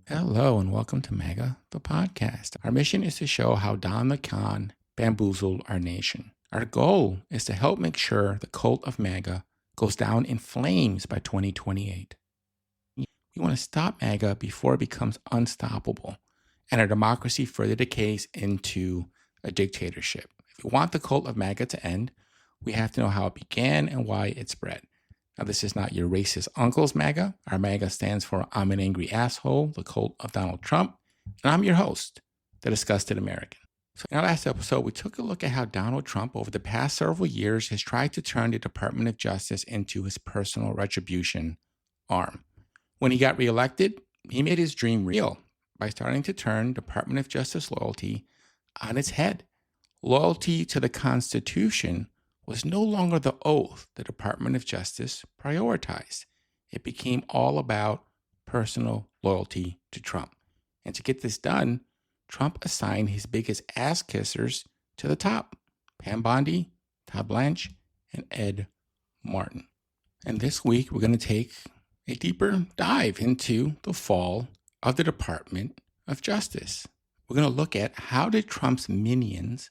Hello and welcome to MAGA, the podcast. Our mission is to show how Don McCann bamboozled our nation. Our goal is to help make sure the cult of MAGA goes down in flames by 2028. We want to stop MAGA before it becomes unstoppable and our democracy further decays into a dictatorship. If we want the cult of MAGA to end, we have to know how it began and why it spread. Now, this is not your racist uncle's MAGA. Our MAGA stands for I'm an Angry Asshole, the cult of Donald Trump. And I'm your host, the Disgusted American. So in our last episode, we took a look at how Donald Trump over the past several years has tried to turn the Department of Justice into his personal retribution arm. When he got reelected, he made his dream real by starting to turn Department of Justice loyalty on its head. Loyalty to the Constitution was no longer the oath the Department of Justice prioritized. It became all about personal loyalty to Trump. And to get this done, Trump assigned his biggest ass kissers to the top: Pam Bondi, Todd Blanche, and Ed Martin. And this week, we're going to take a deeper dive into the fall of the Department of Justice. We're going to look at how did Trump's minions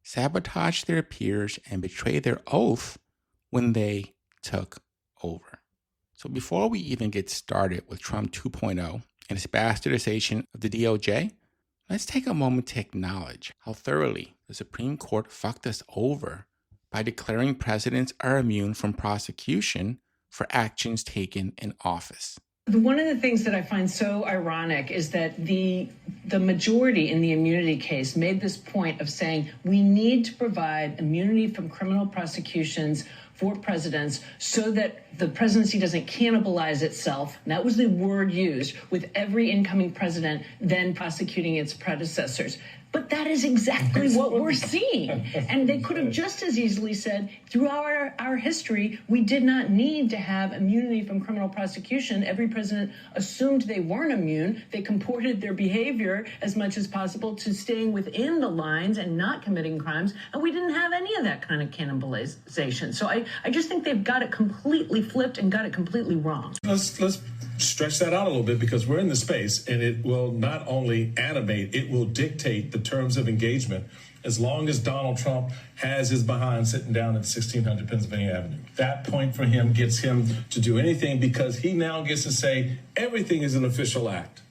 sabotage their peers and betray their oath when they took over. So before we even get started with Trump 2.0 and his bastardization of the DOJ, let's take a moment to acknowledge how thoroughly the Supreme Court fucked us over by declaring presidents are immune from prosecution for actions taken in office. One of the things that I find so ironic is that the majority in the immunity case made this point of saying we need to provide immunity from criminal prosecutions for presidents so that the presidency doesn't cannibalize itself. And that was the word used, with every incoming president then prosecuting its predecessors. But that is exactly what we're seeing. And they could have just as easily said, through our history, we did not need to have immunity from criminal prosecution. Every president assumed they weren't immune. They comported their behavior as much as possible to staying within the lines and not committing crimes. And we didn't have any of that kind of cannibalization. So I just think they've got it completely flipped and got it completely wrong. Let's stretch that out a little bit, because we're in the space and it will not only animate, it will dictate the terms of engagement as long as Donald Trump has his behind sitting down at 1600 Pennsylvania Avenue. That point for him gets him to do anything, because he now gets to say everything is an official act.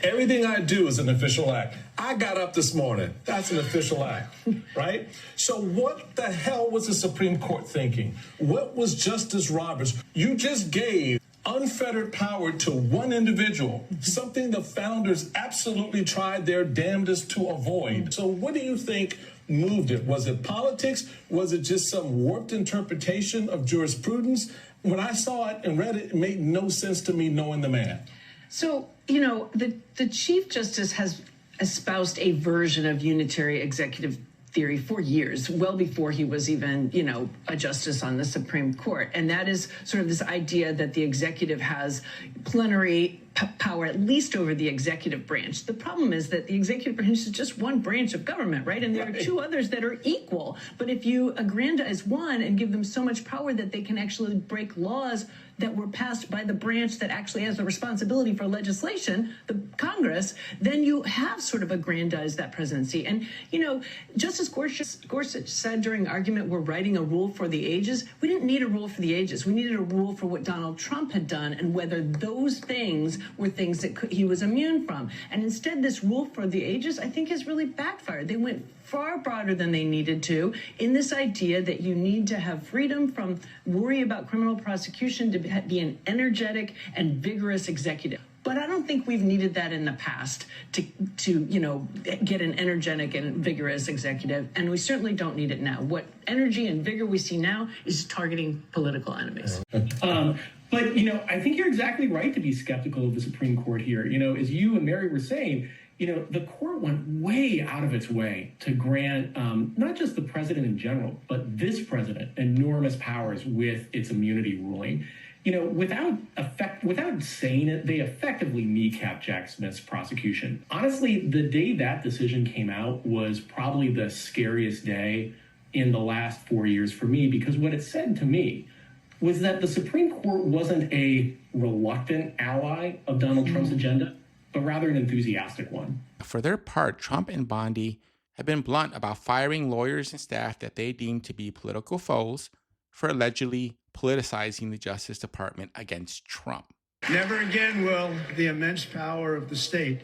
Everything I do is an official act. I got up this morning. That's an official act, right? So what the hell was the Supreme Court thinking? What was Justice Roberts? You just gave unfettered power to one individual, something the founders absolutely tried their damnedest to avoid. So what do you think moved it? Was it politics? Was it just some warped interpretation of jurisprudence? When I saw it and read it, it made no sense to me knowing the man. So, the Chief Justice has espoused a version of unitary executive theory for years, well before he was even, a justice on the Supreme Court. And that is sort of this idea that the executive has plenary power, at least over the executive branch. The problem is that the executive branch is just one branch of government, right? And there are two others that are equal. But if you aggrandize one and give them so much power that they can actually break laws that were passed by the branch that actually has the responsibility for legislation, the Congress, then you have sort of aggrandized that presidency. And, Justice Gorsuch said during argument, we're writing a rule for the ages. We didn't need a rule for the ages. We needed a rule for what Donald Trump had done and whether those things were things that he was immune from. And instead, this rule for the ages, I think, has really backfired. They went far broader than they needed to in this idea that you need to have freedom from worry about criminal prosecution to be an energetic and vigorous executive. But I don't think we've needed that in the past to get an energetic and vigorous executive, and we certainly don't need it now. What energy and vigor we see now is targeting political enemies. But, I think you're exactly right to be skeptical of the Supreme Court here. As you and Mary were saying, the court went way out of its way to grant not just the president in general, but this president enormous powers with its immunity ruling. Without saying it, they effectively kneecapped Jack Smith's prosecution. Honestly, the day that decision came out was probably the scariest day in the last 4 years for me, because what it said to me was that the Supreme Court wasn't a reluctant ally of Donald Trump's agenda, but rather an enthusiastic one. For their part, Trump and Bondi have been blunt about firing lawyers and staff that they deem to be political foes for allegedly politicizing the Justice Department against Trump. Never again will the immense power of the state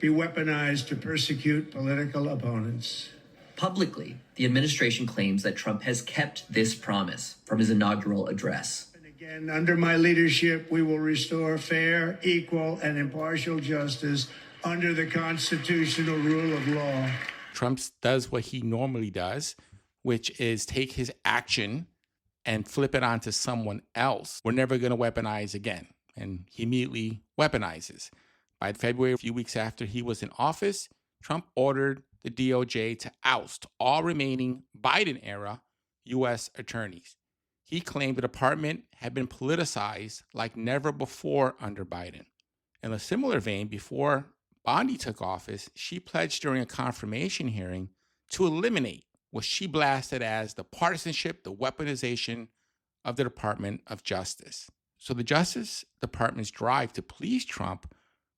be weaponized to persecute political opponents. Publicly, the administration claims that Trump has kept this promise from his inaugural address. And again, under my leadership, we will restore fair, equal, and impartial justice under the constitutional rule of law. Trump does what he normally does, which is take his action and flip it onto someone else. We're never going to weaponize again. And he immediately weaponizes. By February, a few weeks after he was in office, Trump ordered the DOJ to oust all remaining Biden-era U.S. attorneys. He claimed the department had been politicized like never before under Biden. In a similar vein, before Bondi took office, she pledged during a confirmation hearing to eliminate what she blasted as the partisanship, the weaponization of the Department of Justice. So the Justice Department's drive to please Trump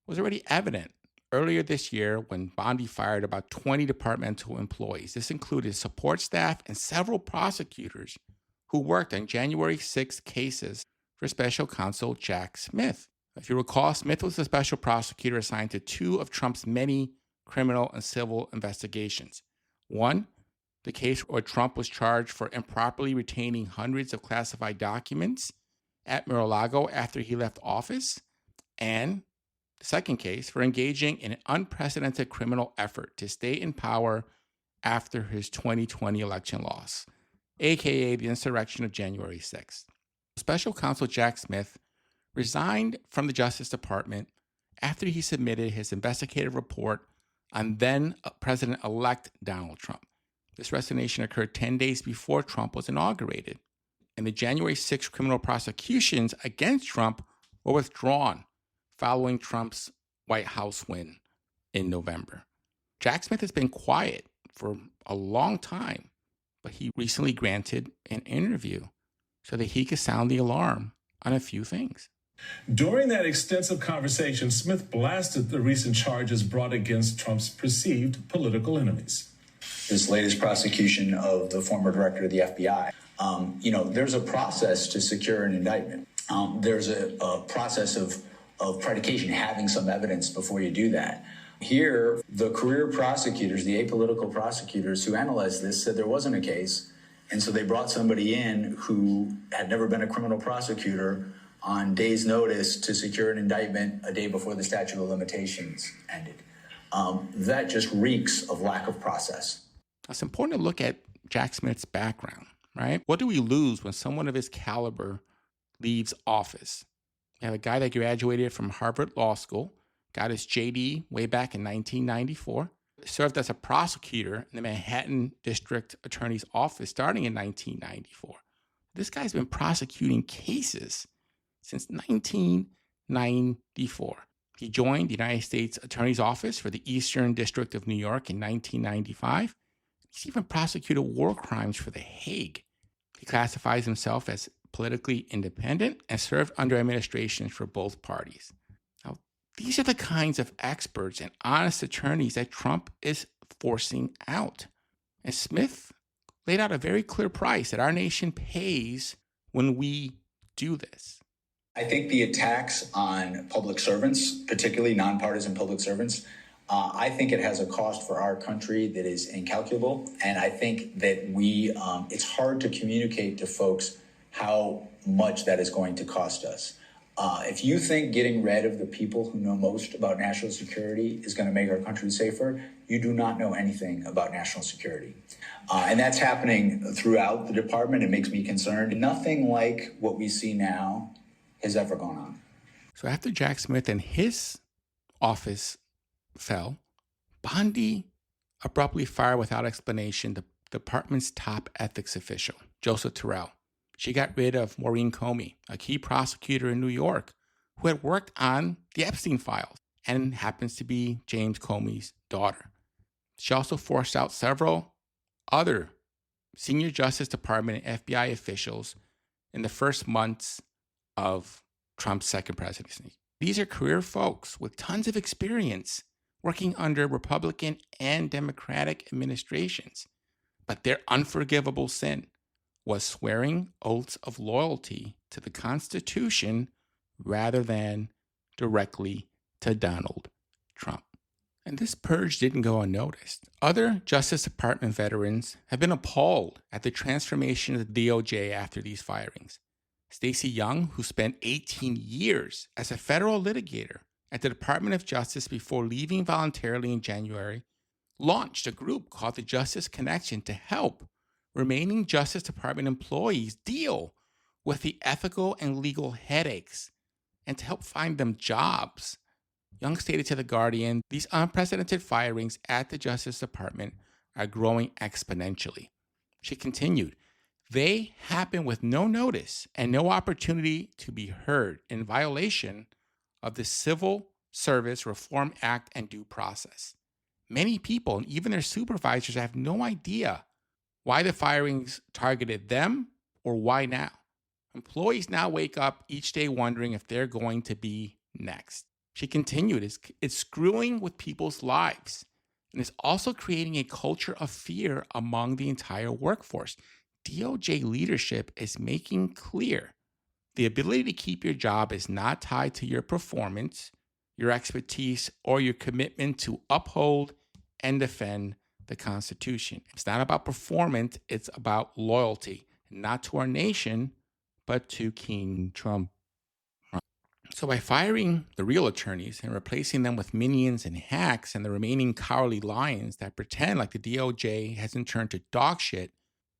was already evident earlier this year when Bondi fired about 20 departmental employees. This included support staff and several prosecutors who worked on January 6 cases for special counsel Jack Smith. If you recall, Smith was the special prosecutor assigned to two of Trump's many criminal and civil investigations. One, the case where Trump was charged for improperly retaining hundreds of classified documents at Mar-a-Lago after he left office, and the second case for engaging in an unprecedented criminal effort to stay in power after his 2020 election loss, aka the insurrection of January 6th. Special counsel Jack Smith resigned from the Justice Department after he submitted his investigative report on then President-elect Donald Trump. This resignation occurred 10 days before Trump was inaugurated, and the January 6th criminal prosecutions against Trump were withdrawn following Trump's White House win in November. Jack Smith has been quiet for a long time, but he recently granted an interview so that he could sound the alarm on a few things. During that extensive conversation, Smith blasted the recent charges brought against Trump's perceived political enemies. This latest prosecution of the former director of the FBI, there's a process to secure an indictment. There's a process of predication, having some evidence before you do that. Here, the career prosecutors, the apolitical prosecutors who analyzed this said there wasn't a case. And so they brought somebody in who had never been a criminal prosecutor on days' notice to secure an indictment a day before the statute of limitations ended. That just reeks of lack of process. It's important to look at Jack Smith's background, right? What do we lose when someone of his caliber leaves office? You have a guy that graduated from Harvard Law School, got his JD way back in 1994, served as a prosecutor in the Manhattan District Attorney's Office starting in 1994. This guy's been prosecuting cases since 1994. He joined the United States Attorney's Office for the Eastern District of New York in 1995. He's even prosecuted war crimes for The Hague. He classifies himself as politically independent and served under administrations for both parties. Now, these are the kinds of experts and honest attorneys that Trump is forcing out. And Smith laid out a very clear price that our nation pays when we do this. I think the attacks on public servants, particularly nonpartisan public servants, I think it has a cost for our country that is incalculable. And I think that it's hard to communicate to folks how much that is going to cost us. If you think getting rid of the people who know most about national security is going to make our country safer, you do not know anything about national security. And that's happening throughout the department. It makes me concerned. Nothing like what we see now has ever gone on. So after Jack Smith and his office fell, Bondi abruptly fired without explanation the department's top ethics official, Joseph Terrell. She got rid of Maureen Comey, a key prosecutor in New York who had worked on the Epstein files and happens to be James Comey's daughter. She also forced out several other senior Justice Department and FBI officials in the first months of Trump's second presidency. These are career folks with tons of experience working under Republican and Democratic administrations. But their unforgivable sin was swearing oaths of loyalty to the Constitution rather than directly to Donald Trump. And this purge didn't go unnoticed. Other Justice Department veterans have been appalled at the transformation of the DOJ after these firings. Stacey Young, who spent 18 years as a federal litigator at the Department of Justice before leaving voluntarily in January, launched a group called the Justice Connection to help remaining Justice Department employees deal with the ethical and legal headaches and to help find them jobs. Young stated to The Guardian, these unprecedented firings at the Justice Department are growing exponentially. She continued, they happen with no notice and no opportunity to be heard in violation of the Civil Service Reform Act and due process. Many people and even their supervisors have no idea why the firings targeted them or why now. Employees now wake up each day wondering if they're going to be next. She continued, it's screwing with people's lives and is also creating a culture of fear among the entire workforce. DOJ leadership is making clear the ability to keep your job is not tied to your performance, your expertise, or your commitment to uphold and defend the Constitution. It's not about performance, it's about loyalty, not to our nation, but to King Trump. So by firing the real attorneys and replacing them with minions and hacks and the remaining cowardly lions that pretend like the DOJ hasn't turned to dog shit,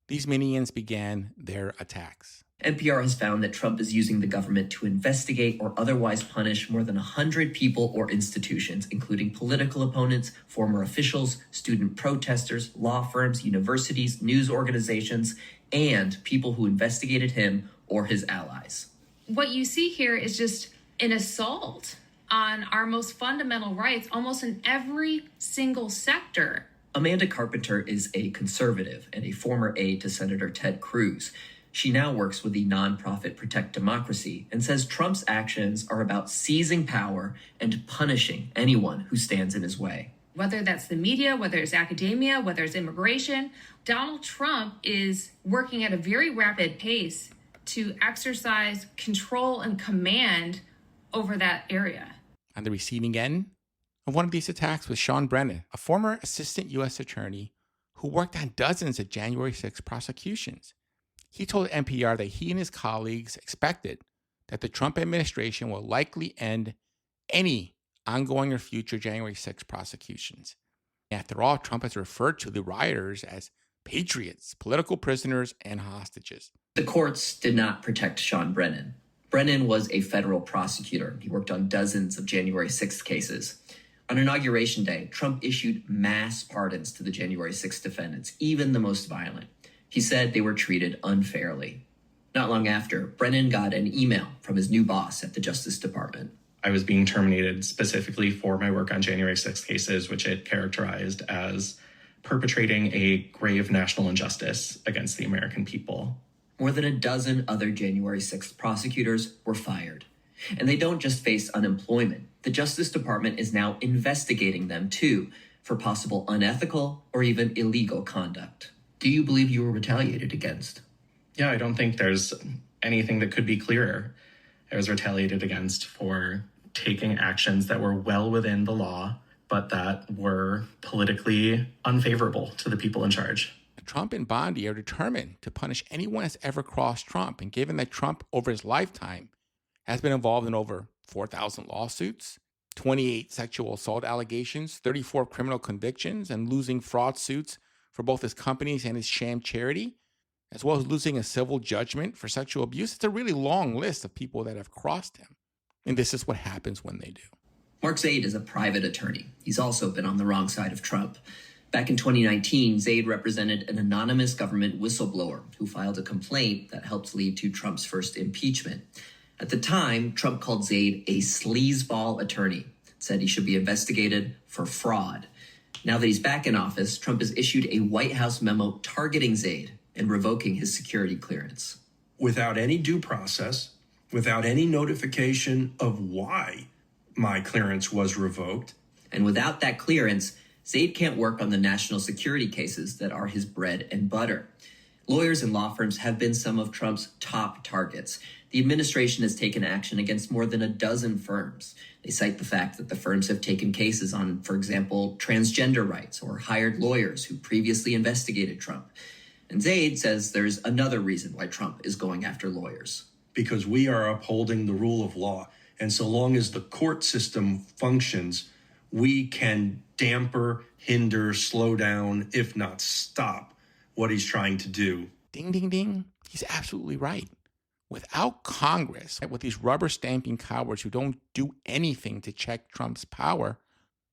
these minions began their attacks. NPR has found that Trump is using the government to investigate or otherwise punish more than 100 people or institutions, including political opponents, former officials, student protesters, law firms, universities, news organizations, and people who investigated him or his allies. What you see here is just an assault on our most fundamental rights, almost in every single sector. Amanda Carpenter is a conservative and a former aide to Senator Ted Cruz. She now works with the nonprofit Protect Democracy and says Trump's actions are about seizing power and punishing anyone who stands in his way. Whether that's the media, whether it's academia, whether it's immigration, Donald Trump is working at a very rapid pace to exercise control and command over that area. On the receiving end of one of these attacks was Sean Brennan, a former assistant U.S. attorney who worked on dozens of January 6 prosecutions. He told NPR that he and his colleagues expected that the Trump administration will likely end any ongoing or future January 6 prosecutions. After all, Trump has referred to the rioters as patriots, political prisoners, and hostages. The courts did not protect Sean Brennan. Brennan was a federal prosecutor. He worked on dozens of January 6th cases. On Inauguration Day, Trump issued mass pardons to the January 6th defendants, even the most violent. He said they were treated unfairly. Not long after, Brennan got an email from his new boss at the Justice Department. I was being terminated specifically for my work on January 6th cases, which it characterized as perpetrating a grave national injustice against the American people. More than a dozen other January 6th prosecutors were fired. And they don't just face unemployment. The Justice Department is now investigating them, too, for possible unethical or even illegal conduct. Do you believe you were retaliated against? Yeah, I don't think there's anything that could be clearer. I was retaliated against for taking actions that were well within the law, but that were politically unfavorable to the people in charge. Trump and Bondi are determined to punish anyone that's ever crossed Trump. And given that Trump, over his lifetime, has been involved in over 4,000 lawsuits, 28 sexual assault allegations, 34 criminal convictions, and losing fraud suits for both his companies and his sham charity, as well as losing a civil judgment for sexual abuse, it's a really long list of people that have crossed him. And this is what happens when they do. Mark Zaid is a private attorney. He's also been on the wrong side of Trump. Back in 2019, Zaid represented an anonymous government whistleblower who filed a complaint that helped lead to Trump's first impeachment. At the time, Trump called Zaid a sleazeball attorney, said he should be investigated for fraud. Now that he's back in office, Trump has issued a White House memo targeting Zaid and revoking his security clearance. without any due process, without any notification of why my clearance was revoked. And without that clearance, Zaid can't work on the national security cases that are his bread and butter. Lawyers and law firms have been some of Trump's top targets. The administration has taken action against more than a dozen firms. They cite the fact that the firms have taken cases on, for example, transgender rights or hired lawyers who previously investigated Trump. And Zaid says there's another reason why Trump is going after lawyers. Because we are upholding the rule of law. And so long as the court system functions, we can damper, hinder, slow down, if not stop, what he's trying to do. Ding, ding, ding. He's absolutely right. Without Congress, with these rubber stamping cowards who don't do anything to check Trump's power,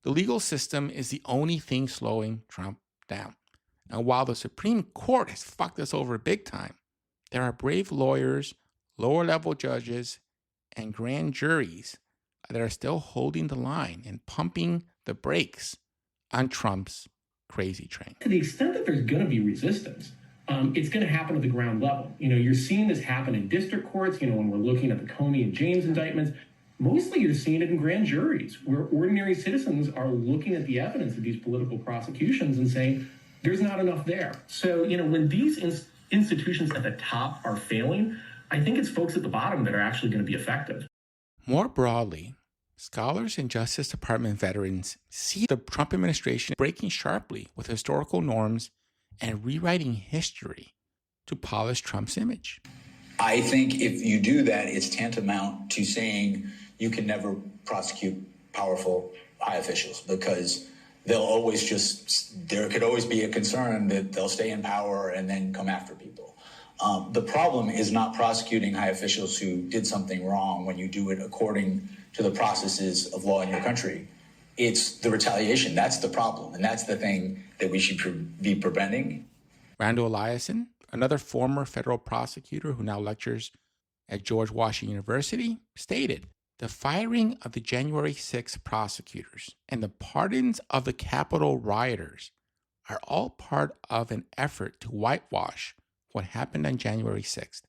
the legal system is the only thing slowing Trump down. And while the Supreme Court has fucked us over big time, there are brave lawyers, lower level judges, and grand juries that are still holding the line and pumping the brakes on Trump's crazy train. To the extent that there's going to be resistance, it's going to happen at the ground level. You're seeing this happen in district courts, when we're looking at the Comey and James indictments. Mostly you're seeing it in grand juries, where ordinary citizens are looking at the evidence of these political prosecutions and saying, there's not enough there. So, when these institutions at the top are failing, I think it's folks at the bottom that are actually going to be effective. More broadly, scholars and Justice Department veterans see the Trump administration breaking sharply with historical norms and rewriting history to polish Trump's image. I think if you do that, it's tantamount to saying you can never prosecute powerful high officials because there could always be a concern that they'll stay in power and then come after people. The problem is not prosecuting high officials who did something wrong when you do it according to the processes of law in your country. It's the retaliation. That's the problem. And that's the thing that we should be preventing. Randall Eliason, another former federal prosecutor who now lectures at George Washington University, stated, "The firing of the January 6th prosecutors and the pardons of the Capitol rioters are all part of an effort to whitewash what happened on January 6th.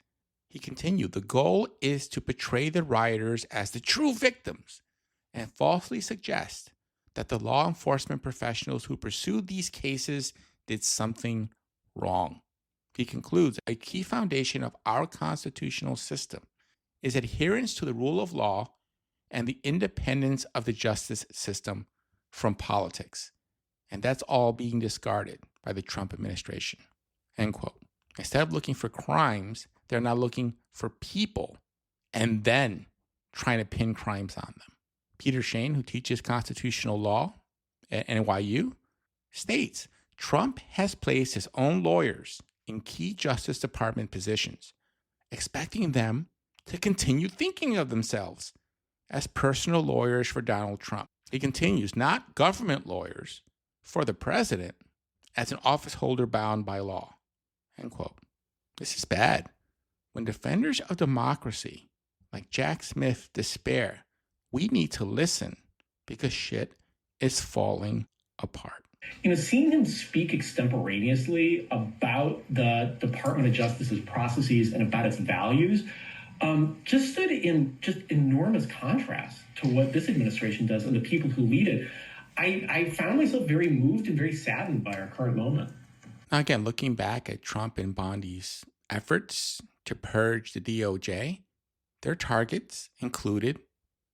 He continued, the goal is to portray the rioters as the true victims and falsely suggest that the law enforcement professionals who pursued these cases did something wrong. He concludes, a key foundation of our constitutional system is adherence to the rule of law and the independence of the justice system from politics. And that's all being discarded by the Trump administration." End quote. Instead of looking for crimes, they're now looking for people and then trying to pin crimes on them. Peter Shane, who teaches constitutional law at NYU, states Trump has placed his own lawyers in key Justice Department positions, expecting them to continue thinking of themselves as personal lawyers for Donald Trump. He continues, not government lawyers for the president as an office holder bound by law. End quote. This is bad. When defenders of democracy like Jack Smith despair, we need to listen because shit is falling apart. Seeing him speak extemporaneously about the Department of Justice's processes and about its values just stood in just enormous contrast to what this administration does and the people who lead it. I found myself very moved and very saddened by our current moment. Now, again, looking back at Trump and Bondi's efforts to purge the DOJ, their targets included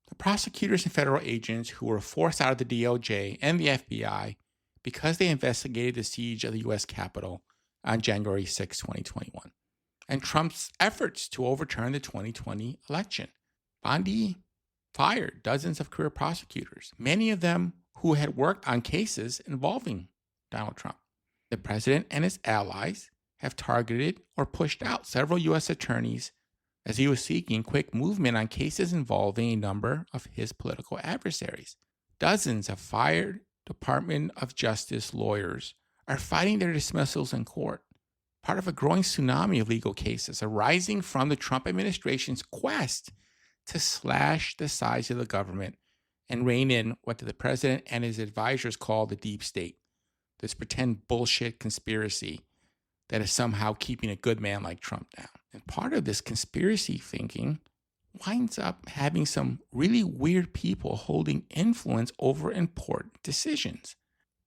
the prosecutors and federal agents who were forced out of the DOJ and the FBI because they investigated the siege of the U.S. Capitol on January 6, 2021, and Trump's efforts to overturn the 2020 election. Bondi fired dozens of career prosecutors, many of them who had worked on cases involving Donald Trump. The president and his allies have targeted or pushed out several U.S. attorneys as he was seeking quick movement on cases involving a number of his political adversaries. Dozens of fired Department of Justice lawyers are fighting their dismissals in court, part of a growing tsunami of legal cases arising from the Trump administration's quest to slash the size of the government and rein in what the president and his advisors call the deep state, this pretend bullshit conspiracy that is somehow keeping a good man like Trump down. And part of this conspiracy thinking winds up having some really weird people holding influence over important decisions.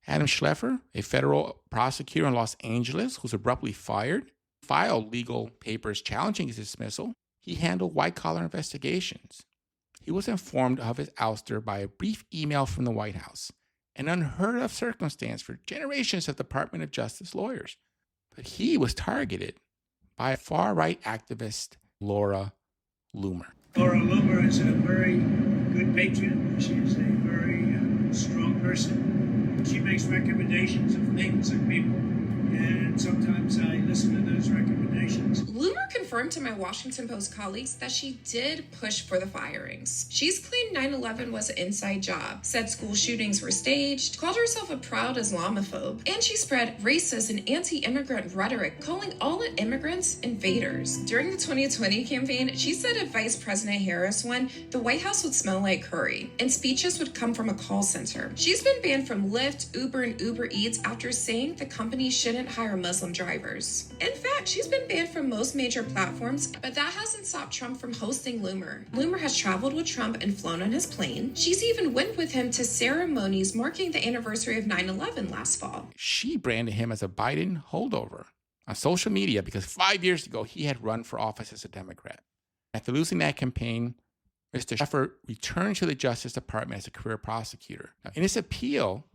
Adam Schleffer, a federal prosecutor in Los Angeles who's abruptly fired, filed legal papers challenging his dismissal. He handled white-collar investigations. He was informed of his ouster by a brief email from the White House, an unheard of circumstance for generations of Department of Justice lawyers. But he was targeted by far-right activist Laura Loomer. Laura Loomer is a very good patriot. She is a very strong person. She makes recommendations of things and people, and sometimes I listen to those recommendations. Loomer confirmed to my Washington Post colleagues that she did push for the firings. She's claimed 9/11 was an inside job, said school shootings were staged, called herself a proud Islamophobe, and she spread racist and anti-immigrant rhetoric, calling all immigrants invaders. During the 2020 campaign, she said if Vice President Harris won, the White House would smell like curry, and speeches would come from a call center. She's been banned from Lyft, Uber, and Uber Eats after saying the company shouldn't hire Muslim drivers. In fact, she's been banned from most major platforms, but that hasn't stopped Trump from hosting Loomer. Loomer has traveled with Trump and flown on his plane. She's even went with him to ceremonies marking the anniversary of 9/11 last fall. She branded him as a Biden holdover on social media because 5 years ago he had run for office as a Democrat. After losing that campaign, Mr. Schleffer returned to the Justice Department as a career prosecutor. Now, in his appeal,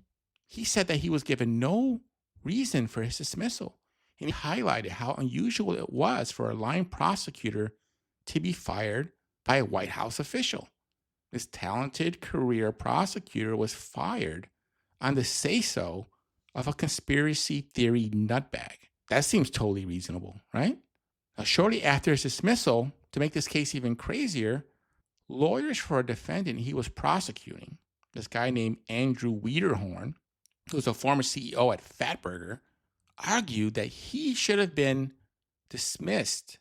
he said that he was given no reason for his dismissal. And he highlighted how unusual it was for a line prosecutor to be fired by a White House official. This talented career prosecutor was fired on the say-so of a conspiracy theory nutbag. That seems totally reasonable, right? Now, shortly after his dismissal, to make this case even crazier, lawyers for a defendant he was prosecuting, this guy named Andrew Wiederhorn, who was a former CEO at Fatburger, argued that he should have been dismissed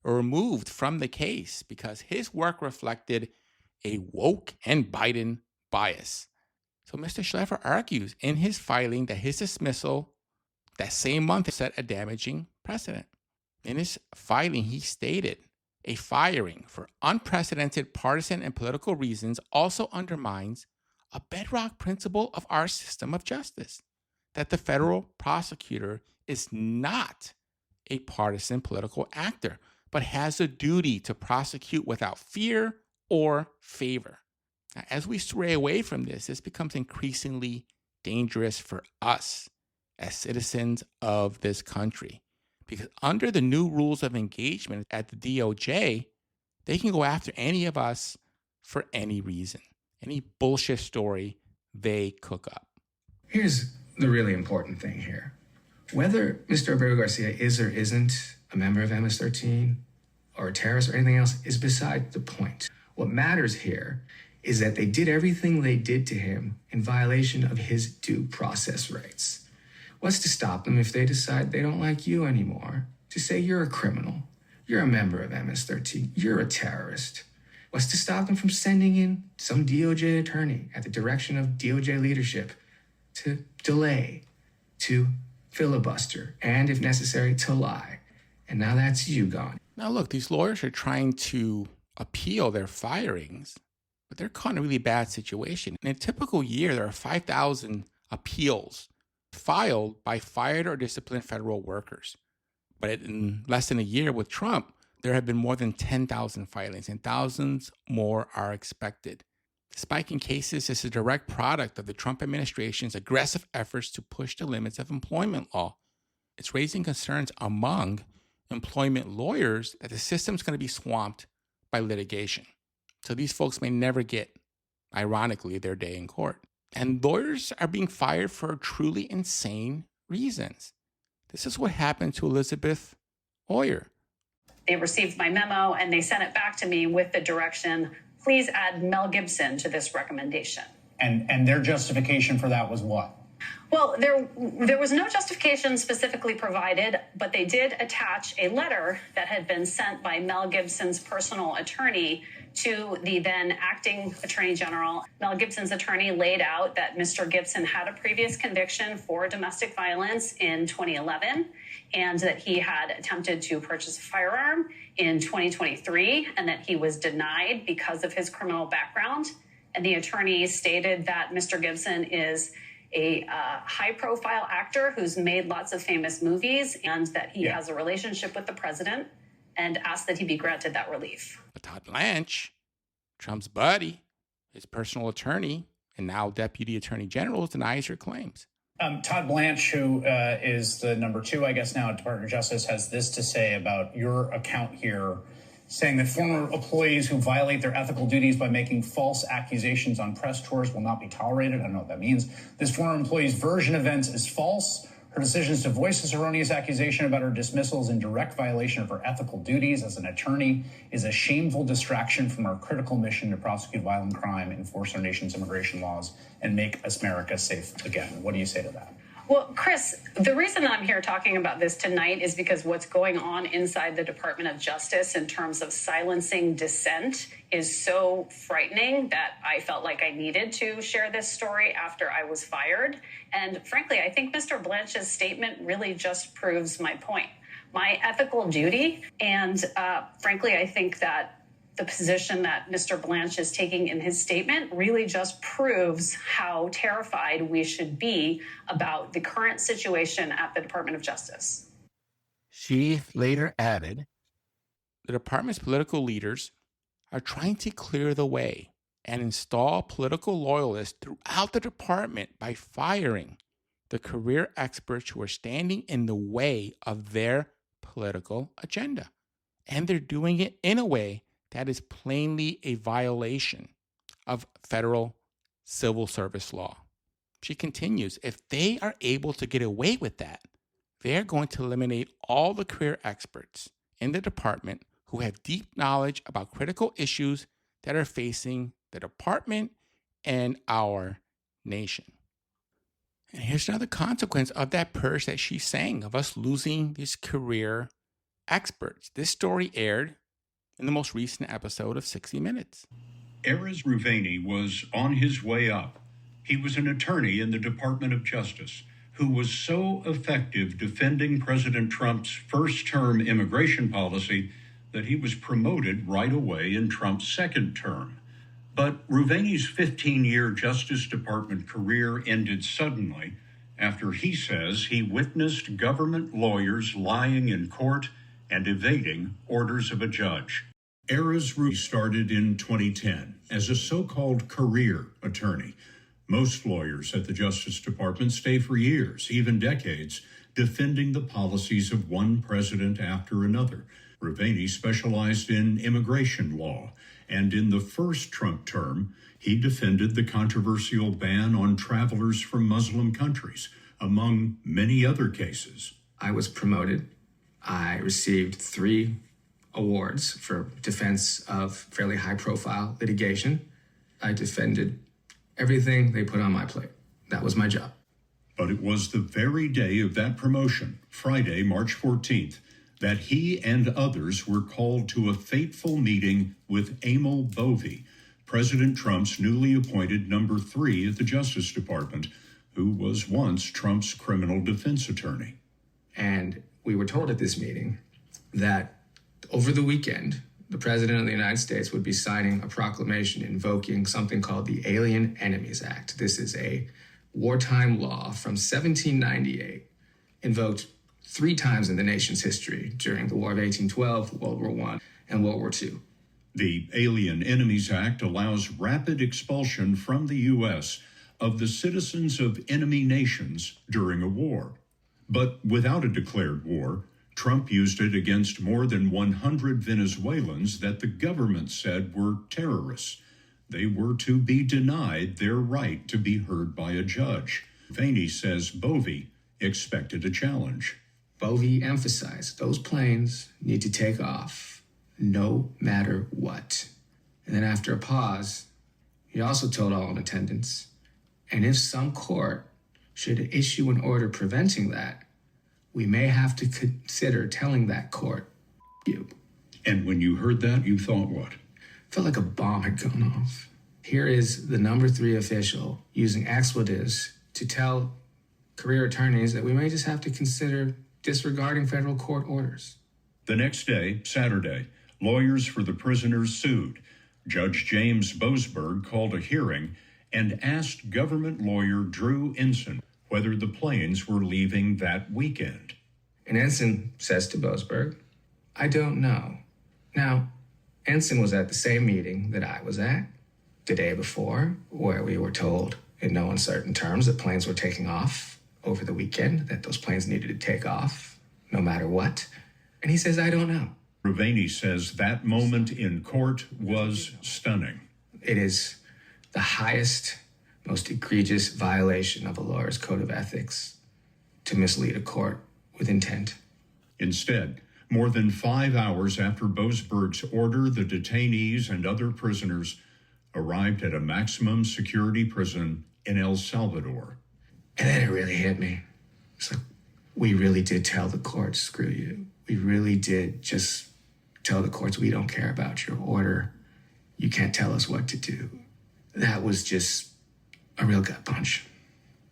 or removed from the case because his work reflected a woke and Biden bias. So Mr. Schleffer argues in his filing that his dismissal that same month set a damaging precedent. In his filing, he stated, a firing for unprecedented partisan and political reasons also undermines a bedrock principle of our system of justice, that the federal prosecutor is not a partisan political actor, but has a duty to prosecute without fear or favor. Now, as we stray away from this becomes increasingly dangerous for us as citizens of this country, because under the new rules of engagement at the DOJ, they can go after any of us for any reason, any bullshit story they cook up. Here's the really important thing here. Whether Mr. Abreu Garcia is or isn't a member of MS-13 or a terrorist or anything else is beside the point. What matters here is that they did everything they did to him in violation of his due process rights. What's to stop them if they decide they don't like you anymore? To say you're a criminal, you're a member of MS-13, you're a terrorist. What's to stop them from sending in some DOJ attorney at the direction of DOJ leadership to delay, to filibuster, and if necessary, to lie? And now that's you gone. Now look, these lawyers are trying to appeal their firings, but they're caught in a really bad situation. In a typical year, there are 5,000 appeals filed by fired or disciplined federal workers. But in less than a year with Trump, there have been more than 10,000 filings, and thousands more are expected. The spike in cases is a direct product of the Trump administration's aggressive efforts to push the limits of employment law. It's raising concerns among employment lawyers that the system's going to be swamped by litigation. So these folks may never get, ironically, their day in court. And lawyers are being fired for truly insane reasons. This is what happened to Elizabeth Hoyer. They received my memo and they sent it back to me with the direction, please add Mel Gibson to this recommendation. And their justification for that was what? Well, there was no justification specifically provided, but they did attach a letter that had been sent by Mel Gibson's personal attorney to the then acting attorney general. Mel Gibson's attorney laid out that Mr. Gibson had a previous conviction for domestic violence in 2011 and that he had attempted to purchase a firearm in 2023 and that he was denied because of his criminal background. And the attorney stated that Mr. Gibson is a high-profile actor who's made lots of famous movies and that he has a relationship with the president and asked that he be granted that relief. But Todd Blanche, Trump's buddy, his personal attorney, and now Deputy Attorney General, denies her claims. Todd Blanche, who is the number 2, I guess, now at Department of Justice, has this to say about your account here, saying that former employees who violate their ethical duties by making false accusations on press tours will not be tolerated. I don't know what that means. This former employee's version of events is false. Her decisions to voice this erroneous accusation about her dismissal is in direct violation of her ethical duties as an attorney, is a shameful distraction from our critical mission to prosecute violent crime, enforce our nation's immigration laws, and make America safe again. What do you say to that? Well, Chris, the reason I'm here talking about this tonight is because what's going on inside the Department of Justice in terms of silencing dissent is so frightening that I felt like I needed to share this story after I was fired. And frankly, I think Mr. Blanche's statement really just proves my point, my ethical duty. And frankly, I think that the position that Mr. Blanche is taking in his statement really just proves how terrified we should be about the current situation at the Department of Justice. She later added, the department's political leaders are trying to clear the way and install political loyalists throughout the department by firing the career experts who are standing in the way of their political agenda. And they're doing it in a way that is plainly a violation of federal civil service law. She continues, if they are able to get away with that, they're going to eliminate all the career experts in the department who have deep knowledge about critical issues that are facing the department and our nation. And here's another consequence of that purge that she's saying, of us losing these career experts. This story aired in the most recent episode of 60 Minutes. Erez Rouhani was on his way up. He was an attorney in the Department of Justice who was so effective defending President Trump's first-term immigration policy that he was promoted right away in Trump's second term. But Rouhani's 15-year Justice Department career ended suddenly after he says he witnessed government lawyers lying in court and evading orders of a judge. Erez Rouhani started in 2010 as a so-called career attorney. Most lawyers at the Justice Department stay for years, even decades, defending the policies of one president after another. Rouhani specialized in immigration law, and in the first Trump term, he defended the controversial ban on travelers from Muslim countries, among many other cases. I was promoted. I received 3 awards for defense of fairly high-profile litigation. I defended everything they put on my plate. That was my job. But it was the very day of that promotion, Friday, March 14th, that he and others were called to a fateful meeting with Emil Bovee, President Trump's newly appointed number 3 at the Justice Department, who was once Trump's criminal defense attorney. And we were told at this meeting that over the weekend, the President of the United States would be signing a proclamation invoking something called the Alien Enemies Act. This is a wartime law from 1798, invoked 3 times in the nation's history during the War of 1812, World War I, and World War II. The Alien Enemies Act allows rapid expulsion from the U.S. of the citizens of enemy nations during a war. But without a declared war, Trump used it against more than 100 Venezuelans that the government said were terrorists. They were to be denied their right to be heard by a judge. Rouhani says Bovee expected a challenge. Bovee emphasized those planes need to take off no matter what. And then after a pause, he also told all in attendance, and if some court should issue an order preventing that, we may have to consider telling that court, you. And when you heard that, you thought what? Felt like a bomb had gone off. Here is the number 3 official using expletives to tell career attorneys that we may just have to consider disregarding federal court orders. The next day, Saturday, lawyers for the prisoners sued. Judge James Boasberg called a hearing and asked government lawyer Drew Ensign whether the planes were leaving that weekend. And Ensign says to Boasberg, I don't know. Now, Ensign was at the same meeting that I was at the day before, where we were told in no uncertain terms that planes were taking off over the weekend, that those planes needed to take off no matter what. And he says, I don't know. Ruvaney says that moment in court was stunning. It is the highest, most egregious violation of a lawyer's code of ethics to mislead a court with intent. Instead, more than 5 hours after Boasberg's order, the detainees and other prisoners arrived at a maximum security prison in El Salvador. And then it really hit me. It's like, we really did tell the courts, screw you. We really did just tell the courts, we don't care about your order. You can't tell us what to do. That was just a real gut punch.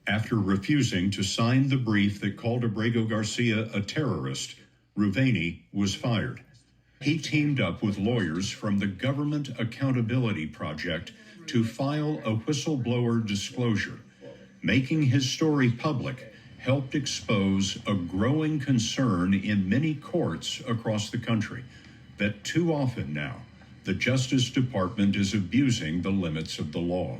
After refusing to sign the brief that called Abrego Garcia a terrorist, Ruvaney was fired. He teamed up with lawyers from the Government Accountability Project to file a whistleblower disclosure. Making his story public helped expose a growing concern in many courts across the country that too often now the Justice Department is abusing the limits of the law.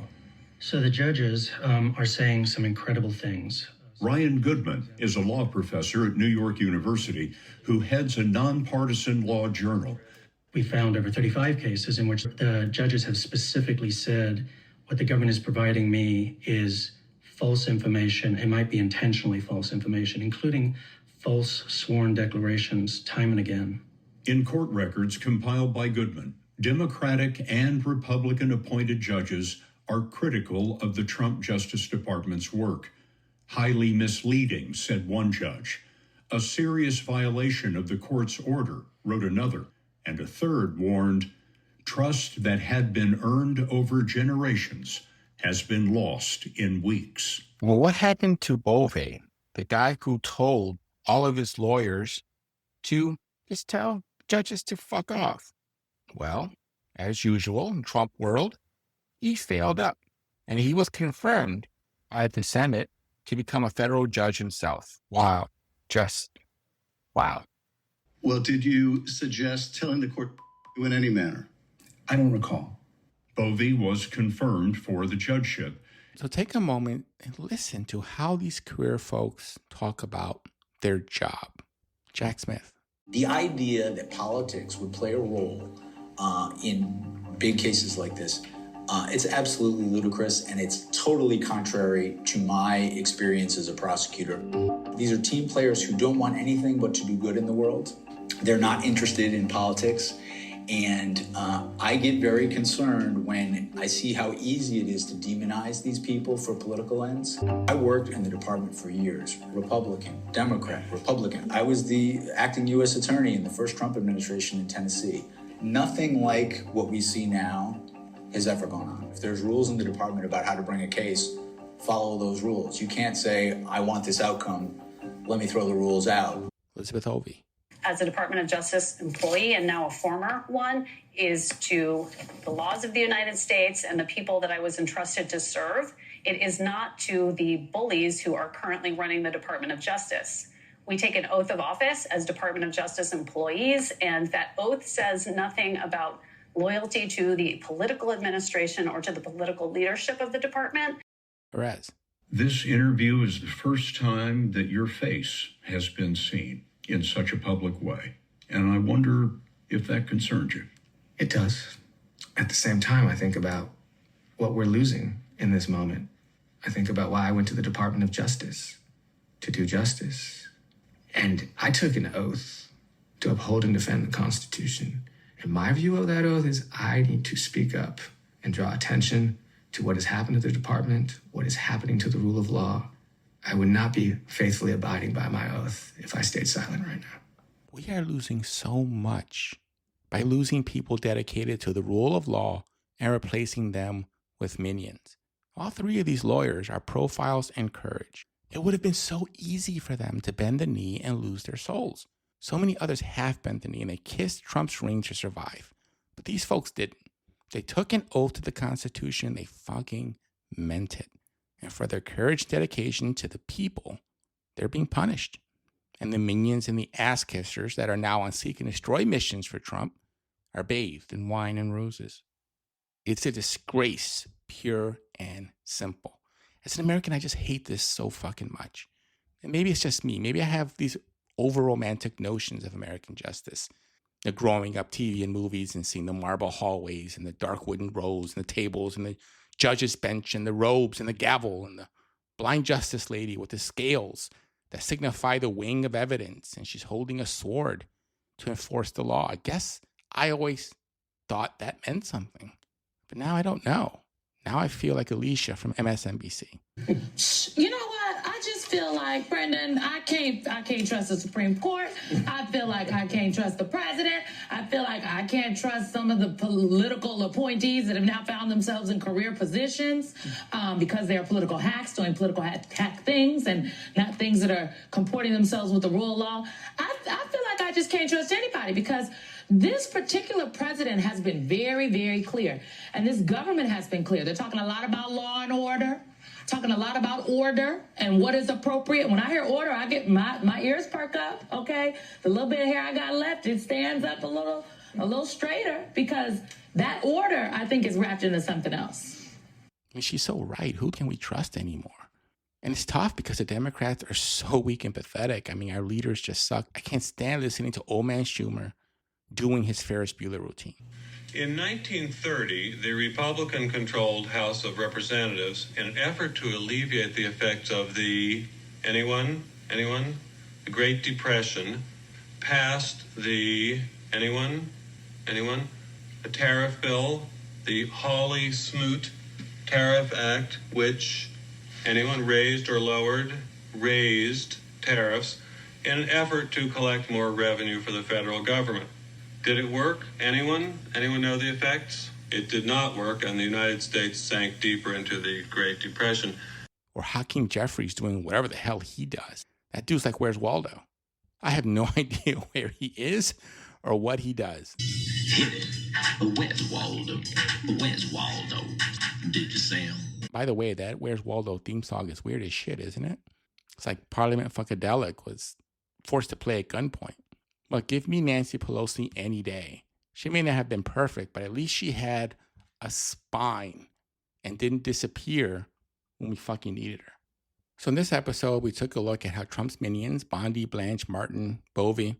So the judges are saying some incredible things. Ryan Goodman is a law professor at New York University who heads a nonpartisan law journal. We found over 35 cases in which the judges have specifically said, what the government is providing me is false information. It might be intentionally false information, including false sworn declarations time and again. In court records compiled by Goodman, Democratic and Republican appointed judges are critical of the Trump Justice Department's work. Highly misleading, said one judge. A serious violation of the court's order, wrote another. And a third warned, trust that had been earned over generations has been lost in weeks. Well, what happened to Bove, the guy who told all of his lawyers to just tell judges to fuck off? Well, as usual in Trump world, he failed up, and he was confirmed by the Senate to become a federal judge himself. Wow. Just wow. Well, did you suggest telling the court in any manner? I don't recall. Bove was confirmed for the judgeship. So take a moment and listen to how these career folks talk about their job. Jack Smith. The idea that politics would play a role in big cases like this, it's absolutely ludicrous, and it's totally contrary to my experience as a prosecutor. These are team players who don't want anything but to do good in the world. They're not interested in politics. And I get very concerned when I see how easy it is to demonize these people for political ends. I worked in the department for years, Republican, Democrat, Republican. I was the acting U.S. attorney in the first Trump administration in Tennessee. Nothing like what we see now has ever gone on. If there's rules in the department about how to bring a case, follow those rules. You can't say, I want this outcome, let me throw the rules out. Elizabeth Ovey. As a Department of Justice employee and now a former one, is to the laws of the United States and the people that I was entrusted to serve. It is not to the bullies who are currently running the Department of Justice. We take an oath of office as Department of Justice employees, and that oath says nothing about loyalty to the political administration or to the political leadership of the department. Perez. This interview is the first time that your face has been seen in such a public way. And I wonder if that concerns you. It does. At the same time, I think about what we're losing in this moment. I think about why I went to the Department of Justice, to do justice. And I took an oath to uphold and defend the Constitution. And my view of that oath is I need to speak up and draw attention to what has happened to the department, what is happening to the rule of law, I would not be faithfully abiding by my oath if I stayed silent right now. We are losing so much by losing people dedicated to the rule of law and replacing them with minions. All three of these lawyers are profiles in courage. It would have been so easy for them to bend the knee and lose their souls. So many others have bent the knee and they kissed Trump's ring to survive. But these folks didn't. They took an oath to the Constitution and they fucking meant it. And for their courage and dedication to the people, they're being punished. And the minions and the ass kissers that are now on seek and destroy missions for Trump are bathed in wine and roses. It's a disgrace, pure and simple. As an American, I just hate this so fucking much. And maybe it's just me. Maybe I have these over-romantic notions of American justice. Growing up TV and movies and seeing the marble hallways and the dark wooden rows and the tables and the judge's bench and the robes and the gavel and the blind justice lady with the scales that signify the weighing of evidence, and she's holding a sword to enforce the law. I guess I always thought that meant something, but now I don't know. Now I feel like Alicia from MSNBC. You know what? I just feel like, Brendan, I can't trust the Supreme Court. I feel like I can't trust the president. I feel like I can't trust some of the political appointees that have now found themselves in career positions because they are political hacks doing political hack things and not things that are comporting themselves with the rule of law. I feel like I just can't trust anybody because this particular president has been very, very clear, and this government has been clear. They're talking a lot about law and order, talking a lot about order and what is appropriate. When I hear order, I get my ears perk up, okay? The little bit of hair I got left, it stands up a little straighter because that order, I think, is wrapped into something else. I mean, she's so right. Who can we trust anymore? And it's tough because the Democrats are so weak and pathetic. I mean, our leaders just suck. I can't stand listening to old man Schumer doing his Ferris Bueller routine. In 1930, the Republican-controlled House of Representatives, in an effort to alleviate the effects of the the Great Depression, passed the the tariff bill, the Hawley-Smoot Tariff Act, which raised or raised tariffs in an effort to collect more revenue for the federal government. Did it work? Anyone know the effects? It did not work, and the United States sank deeper into the Great Depression. Or Hakeem Jeffries doing whatever the hell he does. That dude's like, where's Waldo? I have no idea where he is or what he does. Where's Waldo? Where's Waldo? Did you see him? By the way, that Where's Waldo theme song is weird as shit, isn't it? It's like Parliament Funkadelic was forced to play at gunpoint. But give me Nancy Pelosi any day. She may not have been perfect, but at least she had a spine and didn't disappear when we fucking needed her. So in this episode, we took a look at how Trump's minions, Bondi, Blanche, Martin, Bovee,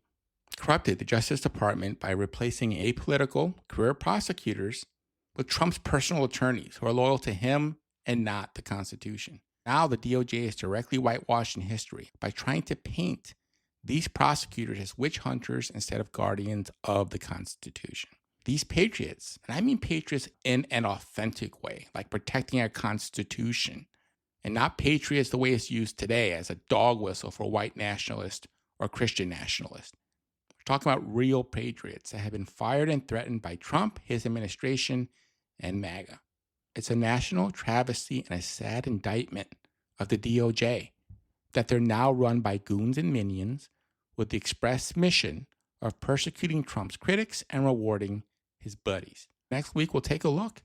corrupted the Justice Department by replacing apolitical career prosecutors with Trump's personal attorneys who are loyal to him and not the Constitution. Now the DOJ is directly whitewashing history by trying to paint these prosecutors as witch hunters instead of guardians of the Constitution. These patriots, and I mean patriots in an authentic way, like protecting our Constitution, and not patriots the way it's used today as a dog whistle for white nationalists or Christian nationalists. We're talking about real patriots that have been fired and threatened by Trump, his administration, and MAGA. It's a national travesty and a sad indictment of the DOJ that they're now run by goons and minions with the express mission of persecuting Trump's critics and rewarding his buddies. Next week, we'll take a look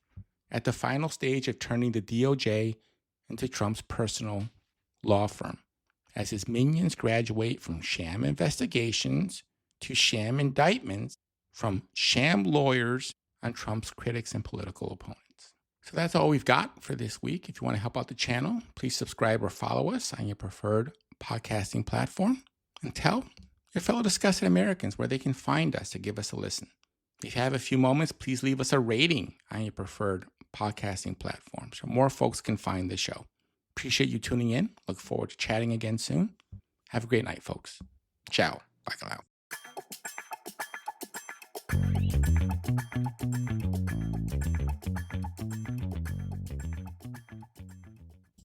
at the final stage of turning the DOJ into Trump's personal law firm as his minions graduate from sham investigations to sham indictments from sham lawyers on Trump's critics and political opponents. So that's all we've got for this week. If you want to help out the channel, please subscribe or follow us on your preferred podcasting platform and tell your fellow disgusted Americans where they can find us to give us a listen. If you have a few moments, please leave us a rating on your preferred podcasting platform so more folks can find the show. Appreciate you tuning in. Look forward to chatting again soon. Have a great night, folks. Ciao. Bye for now.